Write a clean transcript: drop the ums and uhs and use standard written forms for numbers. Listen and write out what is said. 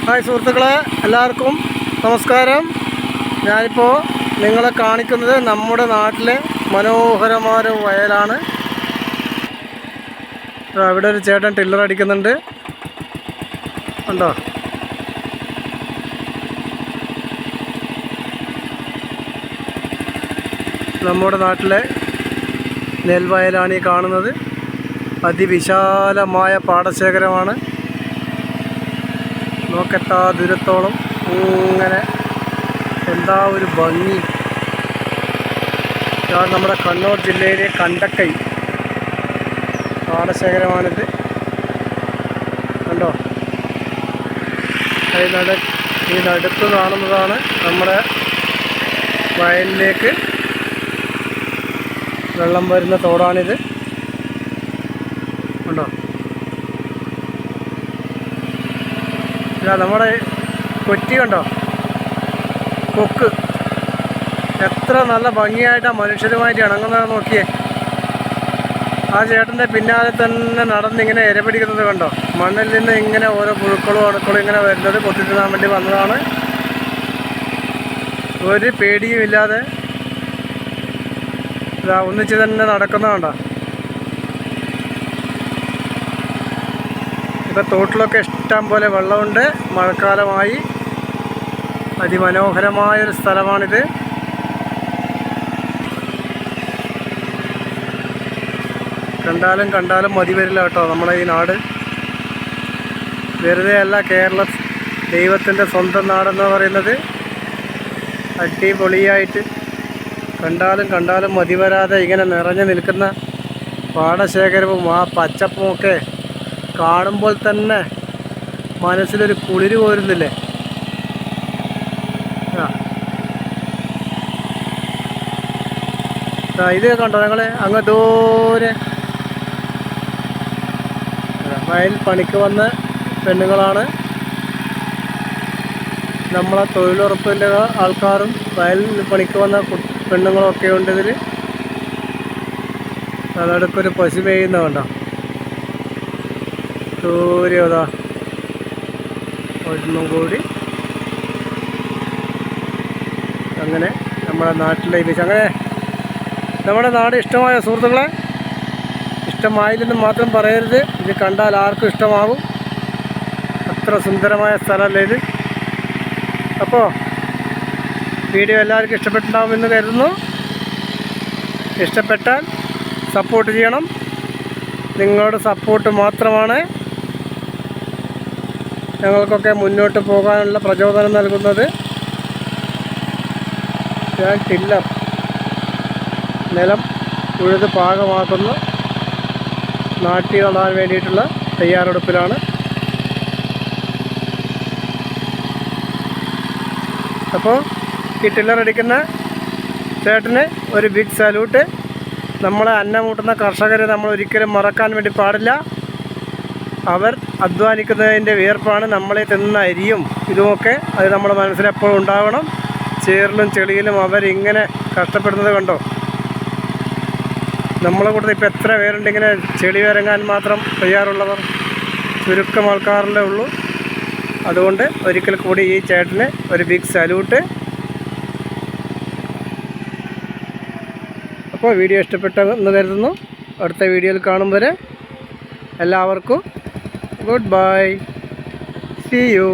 Hi സുഹൃത്തുക്കളെ, എല്ലാവർക്കും നമസ്കാരം. ഞാനിപ്പോൾ നിങ്ങളെ കാണിക്കുന്നത് നമ്മുടെ നാട്ടിലെ മനോഹരമായ വയലാണ്. അവിടെ ഒരു ചേട്ടൻ ടില്ലർ അടിക്കുന്നുണ്ട്, കണ്ടോ? നമ്മുടെ നാട്ടിലെ നെൽവയലാണ് ഈ കാണുന്നത്. അതിവിശാലമായ പാടശേഖരമാണ്. നോക്കെത്താ ദൂരത്തോളം ഇങ്ങനെ എന്താ ഒരു ഭംഗി. ഇതാണ് നമ്മുടെ കണ്ണൂർ ജില്ലയിലെ കണ്ടക്കൈ പാടശേഖരമാണിത്, കണ്ടോ? ഈ നടുക്ക് കാണുന്നതാണ് നമ്മുടെ വയലിലേക്ക് വെള്ളം വരുന്ന തോടാണിത്, കണ്ടോ? നമ്മുടെ കൊറ്റി കണ്ടോ, കൊക്ക് എത്ര നല്ല ഭംഗിയായിട്ടാണ് മനുഷ്യരുമായിട്ട് ഇണങ്ങുന്നത് നോക്കിയേ. ആ ചേട്ടൻ്റെ പിന്നാലെ തന്നെ നടന്നിങ്ങനെ ഇരപിടിക്കുന്നത് കണ്ടോ. മണ്ണിൽ നിന്ന് ഇങ്ങനെ ഓരോ പുഴുക്കളും അണുക്കളും ഇങ്ങനെ വരുന്നത് കൊത്തി തിന്നാൻ വേണ്ടി വന്നതാണ്. ഒരു പേടിയുമില്ലാതെ ഒന്നിച്ച് തന്നെ നടക്കുന്നതുണ്ടോ. ഇപ്പം തോട്ടിലൊക്കെ ഇഷ്ടം പോലെ വെള്ളമുണ്ട്. മഴക്കാലമായി അതിമനോഹരമായൊരു സ്ഥലമാണിത്. കണ്ടാലും മതി വരില്ല കേട്ടോ നമ്മുടെ ഈ നാട്. വെറുതെ അല്ല കേരളം ദൈവത്തിൻ്റെ സ്വന്തം നാടെന്ന് പറയുന്നത്. അടിപൊളിയായിട്ട് കണ്ടാലും മതി വരാതെ ഇങ്ങനെ നിറഞ്ഞു നിൽക്കുന്ന പാടശേഖരവും ആ പച്ചപ്പും ഒക്കെ കാണുമ്പോൾ തന്നെ മനസ്സിലൊരു കുളിര് പോരുന്നില്ലേ. ഇത് കണ്ടോ ഞങ്ങൾ അങ്ങ് ദൂരെ വയൽ പണിക്ക് വന്ന പെണ്ണുങ്ങളാണ്. നമ്മളെ തൊഴിലുറപ്പിൻ്റെ ആൾക്കാരും വയൽ പണിക്ക് വന്ന പെണ്ണുങ്ങളൊക്കെ ഉണ്ട് ഇതിൽ. അതടുക്കൊരു പശു മേയുന്ന കണ്ടോ, സൂര്യതാ ഒന്നും കൂടി. അങ്ങനെ നമ്മുടെ നാട്ടിലെ അങ്ങനെ നമ്മുടെ നാട് ഇഷ്ടമായ സുഹൃത്തുക്കളെ, ഇഷ്ടമായില്ലെന്ന് മാത്രം പറയരുത്. ഇത് കണ്ടാൽ ആർക്കും ഇഷ്ടമാകും. അത്ര സുന്ദരമായ സ്ഥലമല്ലേ ഇത്. അപ്പോൾ വീഡിയോ എല്ലാവർക്കും ഇഷ്ടപ്പെട്ടുണ്ടാകുമെന്ന് കരുതുന്നു. ഇഷ്ടപ്പെട്ടാൽ സപ്പോർട്ട് ചെയ്യണം. നിങ്ങളുടെ സപ്പോർട്ട് മാത്രമാണ് ഞങ്ങൾക്കൊക്കെ മുന്നോട്ട് പോകാനുള്ള പ്രചോദനം നൽകുന്നത്. ഞാൻ ടില്ലർ നിലം ഉഴുത് പാകമാക്കുന്ന നാട്ടി നടാൻ വേണ്ടിയിട്ടുള്ള തയ്യാറെടുപ്പിലാണ്. അപ്പോൾ ഈ ടില്ലർ അടിക്കുന്ന ചേട്ടന് ഒരു ബിഗ് സല്യൂട്ട്. നമ്മളെ അന്നമൂട്ടുന്ന കർഷകരെ നമ്മൾ ഒരിക്കലും മറക്കാൻ വേണ്ടി പാടില്ല. അവർ അധ്വാനിക്കുന്നതിൻ്റെ വിയർപ്പാണ് നമ്മളെ തിന്ന അരിയും ഇതുമൊക്കെ. അത് നമ്മുടെ മനസ്സിലെപ്പോഴും ഉണ്ടാവണം. ചേറിലും ചെളിയിലും അവരിങ്ങനെ കഷ്ടപ്പെടുന്നത് കണ്ടോ. നമ്മളെ കൂട്ടത്തിൽ ഇപ്പോൾ എത്ര പേരുണ്ട് ഇങ്ങനെ ചെളി വരങ്ങാൻ മാത്രം തയ്യാറുള്ളവർ? ചുരുക്കം ആൾക്കാരല്ലേ ഉള്ളൂ. അതുകൊണ്ട് ഒരിക്കൽ കൂടി ഈ ചേട്ടന് ഒരു ബിഗ് സല്യൂട്ട്. അപ്പോൾ വീഡിയോ ഇഷ്ടപ്പെട്ടെന്ന് കരുതുന്നു. അടുത്ത വീഡിയോയിൽ കാണും വരെ എല്ലാവർക്കും ഗുഡ് ബൈ. See you.